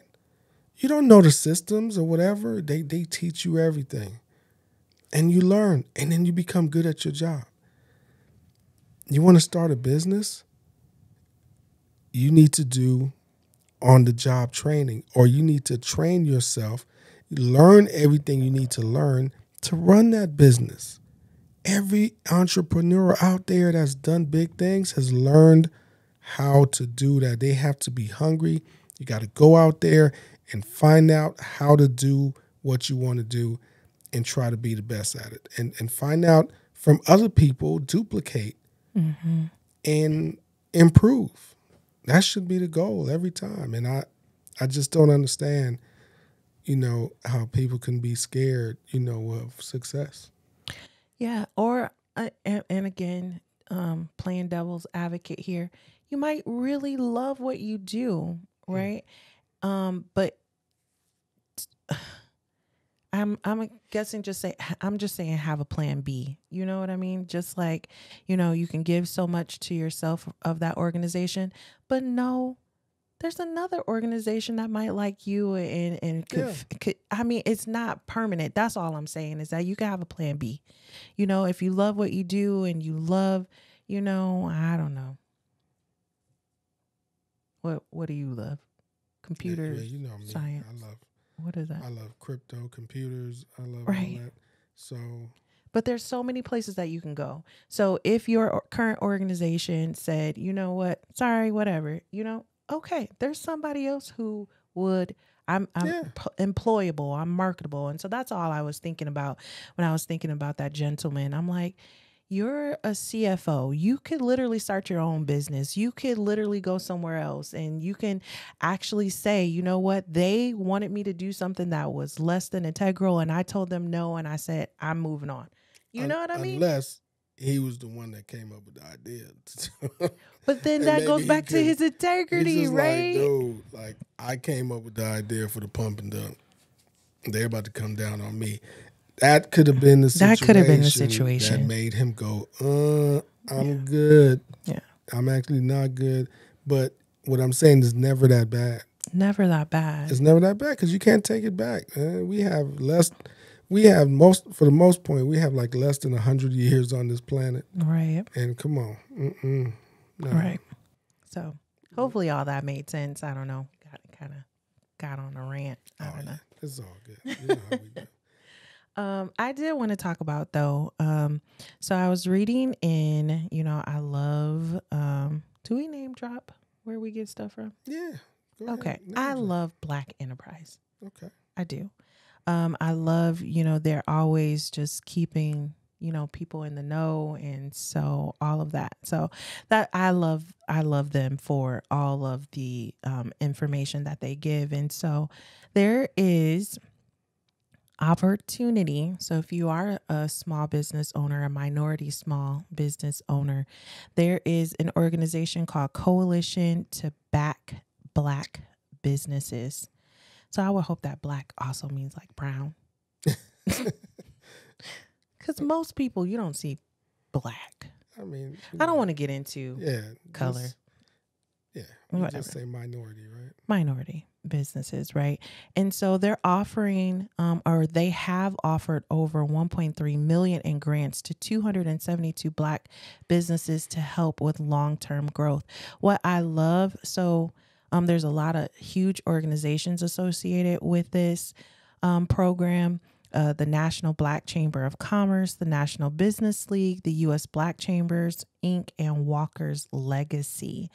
You don't know the systems or whatever. They teach you everything. And you learn, and then you become good at your job. You want to start a business? You need to do on-the-job training, or you need to train yourself, learn everything you need to learn to run that business. Every entrepreneur out there that's done big things has learned how to do that. They have to be hungry. You got to go out there and find out how to do what you want to do and try to be the best at it. And find out from other people, duplicate, and improve. That should be the goal every time. And I just don't understand, how people can be scared, of success. Yeah. Or, and again, playing devil's advocate here, you might really love what you do, right? But I'm guessing I'm just saying have a plan B. You know what I mean? Just like, you can give so much to yourself of that organization, but no, there's another organization that might like you and could I mean, it's not permanent. That's all I'm saying is that you can have a plan B. If you love what you do and you love, I don't know. What do you love? Computers, Yeah, you know me. science. What is that? I love crypto, computers. I love Right. all that. So, But there's so many places that you can go. So if your current organization said, you know what, sorry, whatever, okay, there's somebody else who would. I'm yeah. employable. I'm marketable, and so that's all I was thinking about when I was thinking about that gentleman. I'm like, you're a CFO. You could literally start your own business. You could literally go somewhere else, and you can actually say, you know what, they wanted me to do something that was less than integral, and I told them no, and I said I'm moving on. You know what I mean? Unless he was the one that came up with the idea. But then And that maybe goes he back to could- his He's integrity, just like, right? dude, like, I came up with the idea for the pump and dump. They're about to come down on me. That could have been the situation. That could have been the situation. that made him go, I'm good. Yeah. I'm actually not good. But what I'm saying is never that bad. Never that bad. It's never that bad because you can't take it back. For the most part, we have like less than 100 years on this planet. Right. And come on. No. Right. So hopefully all that made sense. I don't know. Got on a rant. I don't know. Yeah. It's all good. You know how we do. I did want to talk about though. So I was reading in, I love, do we name drop where we get stuff from? Yeah. Go ahead. Okay. Name I drop. love Black Enterprise. Okay. I do. I love, they're always just keeping, people in the know. And so all of that. So that I love them for all of the information that they give. And so there is opportunity. So if you are a small business owner, a minority small business owner, there is an organization called Coalition to Back Black Businesses. So I would hope that black also means like brown. Because most people, you don't see black. I mean, I don't want to get into color. You just say minority, right? Minority businesses, right? And so they're offering, or they have offered over 1.3 million in grants to 272 Black businesses to help with long-term growth. What I love, so there's a lot of huge organizations associated with this program. the National Black Chamber of Commerce, the National Business League, the U.S. Black Chambers, Inc., and Walker's Legacy.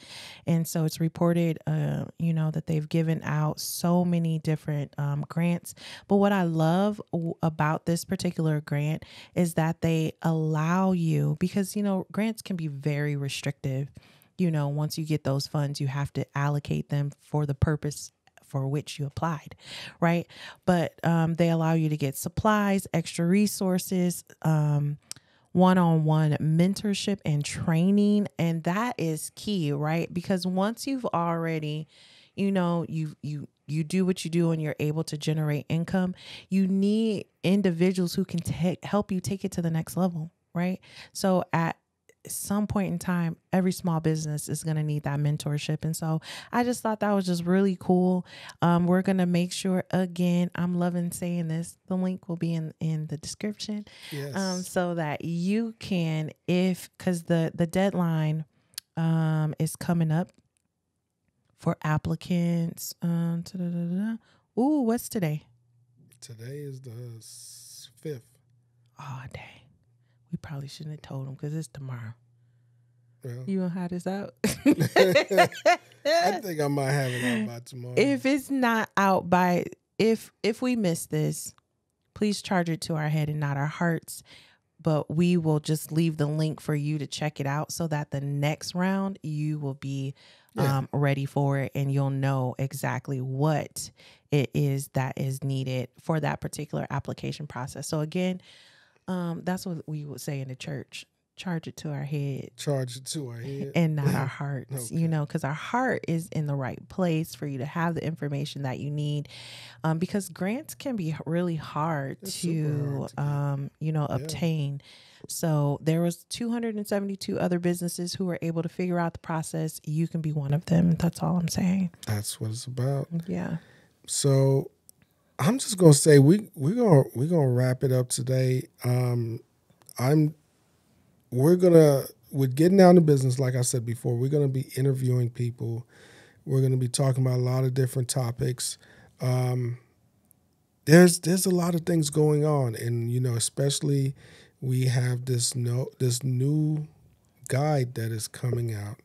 And so it's reported, that they've given out so many different grants. But what I love about this particular grant is that they allow you, because, grants can be very restrictive. Once you get those funds, you have to allocate them for the purpose for which you applied, right? But they allow you to get supplies, extra resources, one-on-one mentorship and training. And that is key, right? Because once you've already, you do what you do and you're able to generate income, you need individuals who can help you take it to the next level, right? So at some point in time, every small business is going to need that mentorship. And so I just thought that was just really cool. We're going to make sure, again, I'm loving saying this, the link will be in the description. Yes. So that you can, because the deadline is coming up for applicants. Ooh, what's today? Today is the 5th. Oh, dang. We probably shouldn't have told them because it's tomorrow. Well, You want to have this out? I think I might have it out by tomorrow. If it's not out by, if we miss this, please charge it to our head and not our hearts. But we will just leave the link for you to check it out so that the next round you will be ready for it and you'll know exactly what it is that is needed for that particular application process. So again, that's what we would say in the church. Charge it to our head. Charge it to our head. And not our hearts, Okay. because our heart is in the right place for you to have the information that you need. Because grants can be really hard to obtain. So there was 272 other businesses who were able to figure out the process. You can be one of them. That's all I'm saying. That's what it's about. Yeah. So I'm just gonna say we're gonna wrap it up today. With getting down to business, like I said before, we're gonna be interviewing people. We're gonna be talking about a lot of different topics. There's a lot of things going on, and especially we have this new guide that is coming out.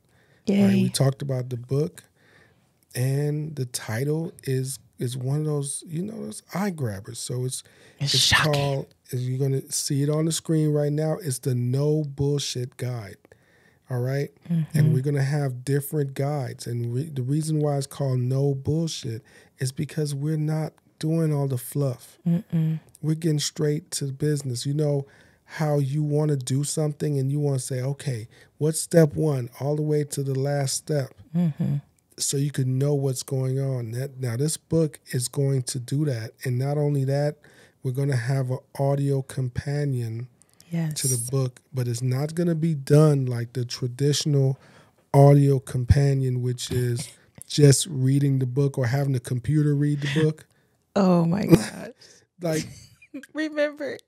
Yay. Right? We talked about the book, and the title is one of those those eye grabbers. So it's shocking. called. You're gonna see it on the screen right now. It's the No Bullshit Guide. All right, and we're gonna have different guides, and the reason why it's called No Bullshit is because we're not doing all the fluff. We're getting straight to the business. You know how you want to do something, and you want to say, okay, what's step one, all the way to the last step. So you can know what's going on. Now, this book is going to do that. And not only that, we're going to have an audio companion to the book, but it's not going to be done like the traditional audio companion, which is just reading the book or having the computer read the book. Oh, my gosh. Like, remember,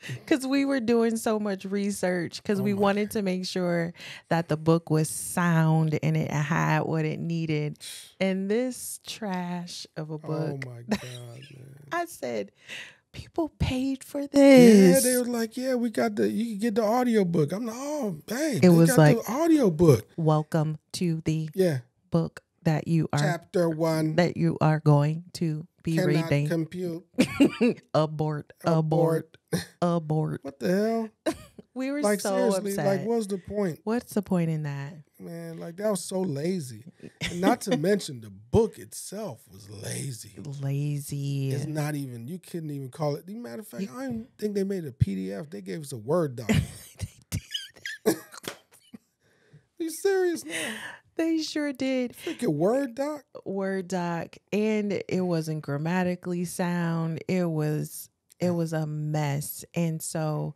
because we were doing so much research because we wanted to make sure that the book was sound and it had what it needed. And this trash of a book. Oh my God, man. I said, people paid for this. Yeah, they were like, yeah, you can get the audio book. I'm like, oh, babe, It was like the audio book. Welcome to the book that you are chapter 1 that you are going to be cannot reading. Compute. Abort. What the hell? We were like, so seriously, upset. like, what's the point? What's the point in that? Man, like, that was so lazy. And not to mention the book itself was lazy. It's not even, you couldn't even call it. As a matter of fact, I don't even think they made a PDF. They gave us a Word doc. They did. Are you serious now? They sure did. Freaking Word doc? Word doc. And it wasn't grammatically sound. It was a mess. And so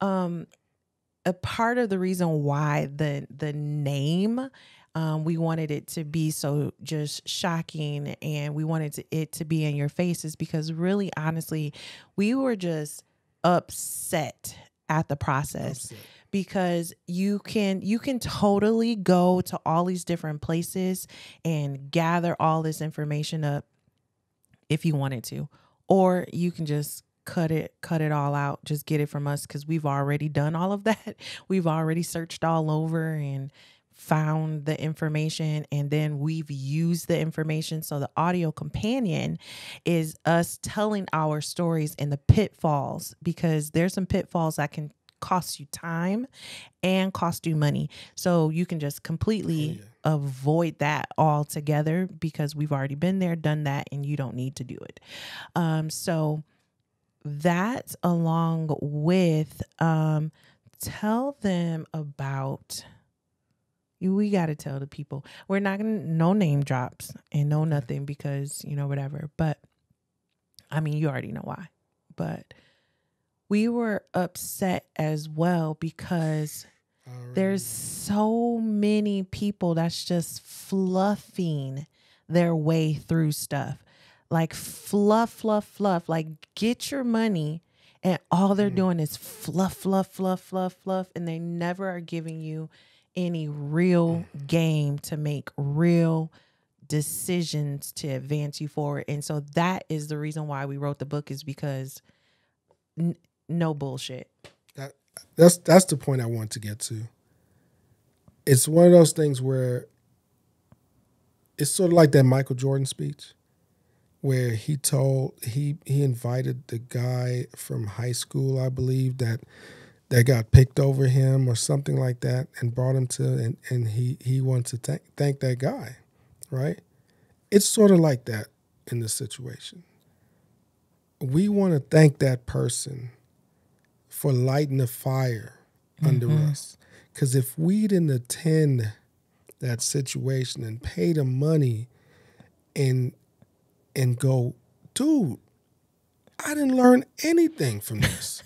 a part of the reason why the name, we wanted it to be so just shocking and we wanted it to be in your face is because really, honestly, we were just upset at the process. Because you can totally go to all these different places and gather all this information up if you wanted to, or you can just cut it all out, just get it from us, because we've already done all of that. We've already searched all over and found the information, and then we've used the information. So the audio companion is us telling our stories and the pitfalls, because there's some pitfalls that can cost you time and cost you money. So you can just completely avoid that altogether, because we've already been there, done that, and you don't need to do it. So that, along with tell them about, we got to tell the people. We're not going to, no name drops and no nothing, because, whatever. But I mean, you already know why. But we were upset as well, because there's so many people that's just fluffing their way through stuff. Like fluff. Like, get your money, and all they're doing is fluff. And they never are giving you any real game to make real decisions to advance you forward. And so that is the reason why we wrote the book, is because no bullshit. That's the point I want to get to. It's one of those things where it's sort of like that Michael Jordan speech, where he invited the guy from high school, I believe, that got picked over him or something like that, and brought him to, and he wanted to thank that guy, right? It's sort of like that in this situation. We want to thank that person for lighting a fire under us. Because if we didn't attend that situation and pay the money and go, dude, I didn't learn anything from this.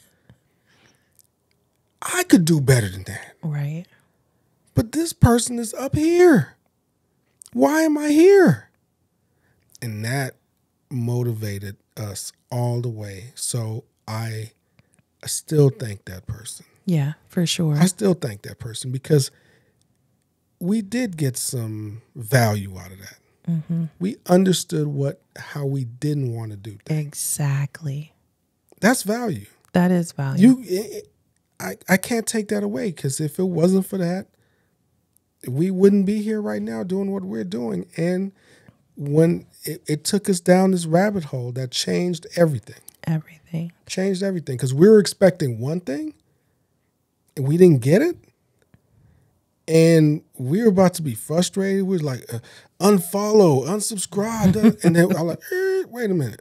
I could do better than that. Right. But this person is up here. Why am I here? And that motivated us all the way. So I still thank that person. Yeah, for sure. I still thank that person, because we did get some value out of that. Mm-hmm. We understood how we didn't want to do things. Exactly. That's value. That is value. I can't take that away, because if it wasn't for that, we wouldn't be here right now doing what we're doing. And when it took us down this rabbit hole that changed everything. Changed everything, because we were expecting one thing and we didn't get it. And we were about to be frustrated. We were like, unfollow, unsubscribe. And then I'm like, wait a minute.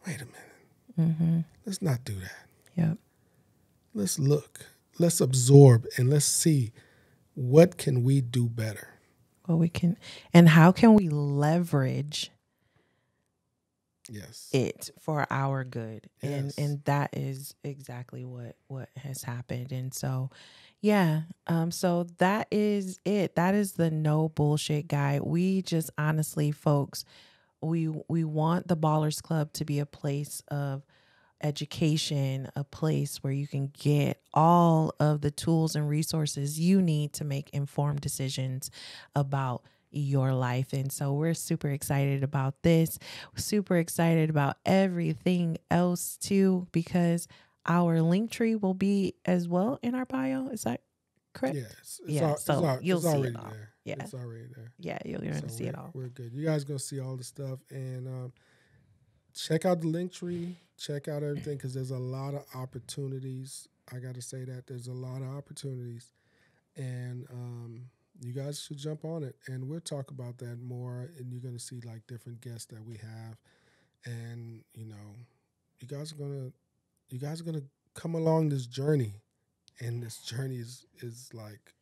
Mm-hmm. Let's not do that. Yep. Let's look. Let's absorb, and let's see, what can we do better? Well, we can, and how can we leverage it for our good? Yes. And that is exactly what has happened. And so, yeah. So that is it. That is the no bullshit guide. We just, honestly, folks, we want the Ballers Club to be a place of education, a place where you can get all of the tools and resources you need to make informed decisions about your life. And so we're super excited about this. We're super excited about everything else too, because our link tree will be as well in our bio. Is that correct? Yes. You'll see it all. There. Yeah. It's already there. Yeah, you're going to see it all. We're good. You guys going to see all the stuff, and check out the link tree. Check out everything, because there's a lot of opportunities. I got to say that there's a lot of opportunities, and you guys should jump on it. And we'll talk about that more. And you're going to see like different guests that we have, and you guys are gonna come along this journey, and this journey is like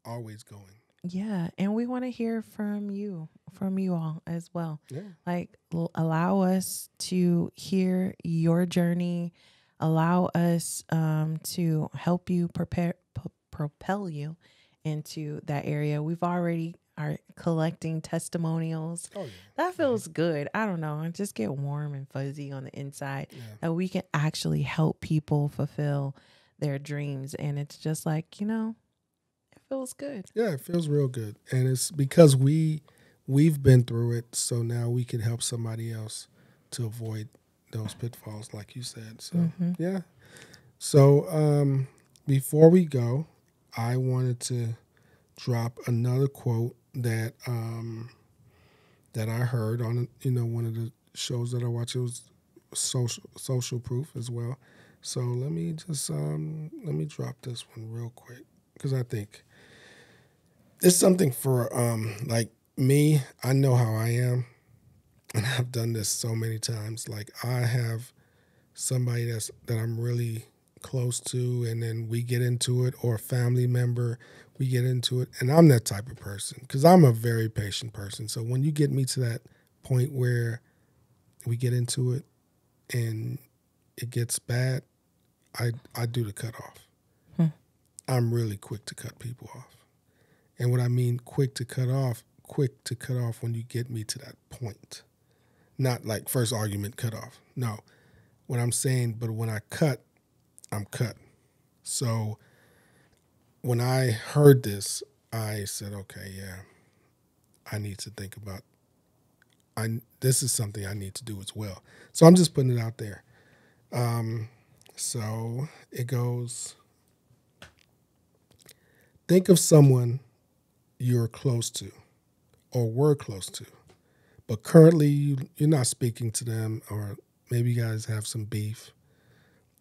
always going. Yeah, and we want to hear from you all as well. Yeah. Like, allow us to hear your journey. Allow us to help you propel you into that area. We've already are collecting testimonials. Oh, yeah. That feels good. I don't know. I just get warm and fuzzy on the inside. Yeah. That we can actually help people fulfill their dreams. And it's just like, feels good. Yeah, it feels real good. And it's because we've been through it, so now we can help somebody else to avoid those pitfalls, like you said. So Mm-hmm. yeah. So before we go, I wanted to drop another quote that I heard on one of the shows that I watch. It was social proof as well. So let me just let me drop this one real quick because I think it's something for like me. I know how I am, and I've done this so many times. Like I have somebody that I'm really close to, and then we get into it, or a family member, we get into it, and I'm that type of person because I'm a very patient person. So when you get me to that point where we get into it and it gets bad, I do the cutoff. Hmm. I'm really quick to cut people off, and what I mean quick to cut off when you get me to that point, not like first argument cut off. No, what I'm saying, but when I cut, I'm cut. So when I heard this, I said, okay, yeah, I need to think about. This is something I need to do as well. So I'm just putting it out there. So it goes. Think of someone you're close to, or were close to, but currently you're not speaking to them, or maybe you guys have some beef,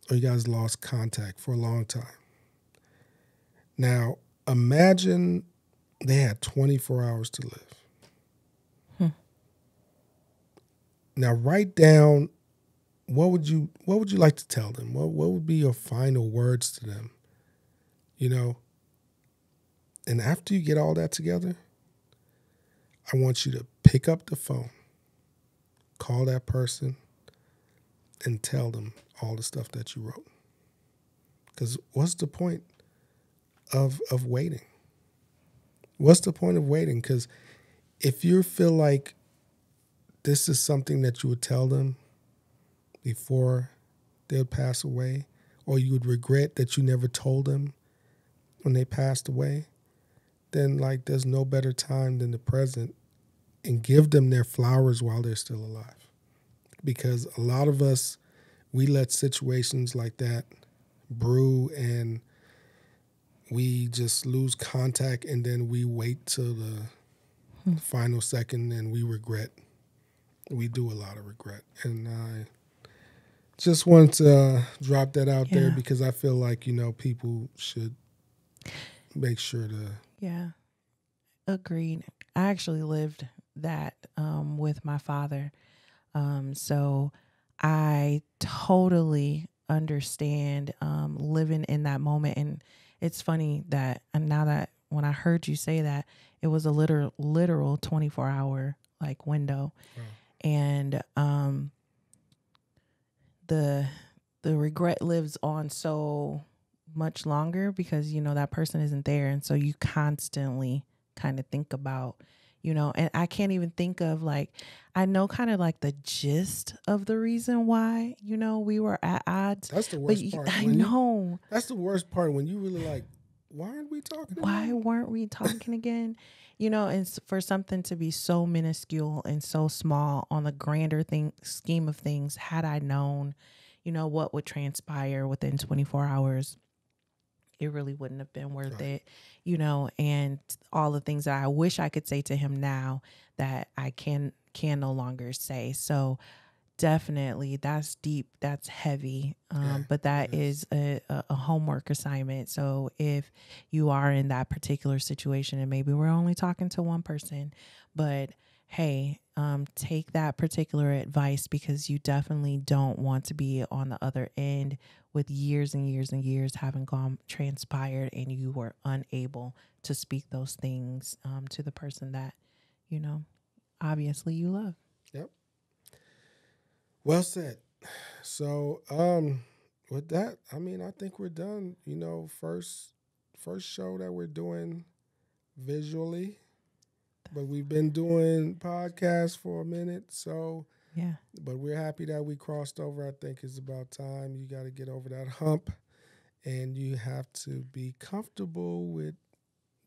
or you guys lost contact for a long time. Now, imagine they had 24 hours to live. Now, write down what would you like to tell them? What would be your final words to them? You know, and after you get all that together, I want you to pick up the phone, call that person, and tell them all the stuff that you wrote. Because what's the point of waiting? What's the point of waiting? Because if you feel like this is something that you would tell them before they would pass away, or you would regret that you never told them when they passed away, then like there's no better time than the present, and give them their flowers while they're still alive. Because a lot of us, we let situations like that brew, and we just lose contact, and then we wait till the final second and we regret. We do a lot of regret. And I just wanted to drop that out there because I feel like, people should make sure to. Yeah, agreed. I actually lived that with my father. So I totally understand living in that moment. And it's funny that now that when I heard you say that, it was a literal 24-hour like window. Wow. And the regret lives on so much longer because that person isn't there, and so you constantly kind of think about and I can't even think of like, I know kind of like the gist of the reason why we were at odds. That's the worst part. I know that's the worst part when you really like, why aren't we talking why again? weren't we talking again, and for something to be so minuscule and so small on the grander scheme of things. Had I known what would transpire within 24 hours, it really wouldn't have been worth it, and all the things that I wish I could say to him now that I can no longer say. So definitely that's deep, that's heavy, but that is a homework assignment. So if you are in that particular situation, and maybe we're only talking to one person, but hey, take that particular advice, because you definitely don't want to be on the other end with years and years and years having transpired, and you were unable to speak those things to the person that obviously you love. Yep. Well said. So, with that, I mean, I think we're done. First show that we're doing visually, but we've been doing podcasts for a minute. So, Yeah. but we're happy that we crossed over. I think it's about time. You got to get over that hump, and you have to be comfortable with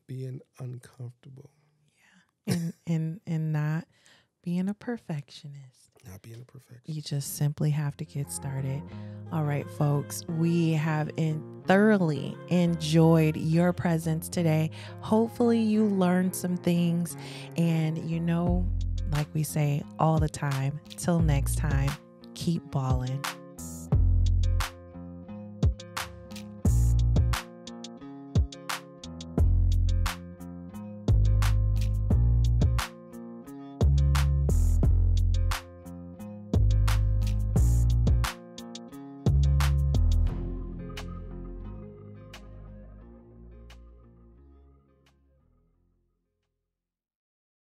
being uncomfortable. Yeah. And not being a perfectionist. Not being a perfection. You just simply have to get started. All right, folks, we have thoroughly enjoyed your presence today. Hopefully you learned some things, and like we say all the time, till next time, keep balling.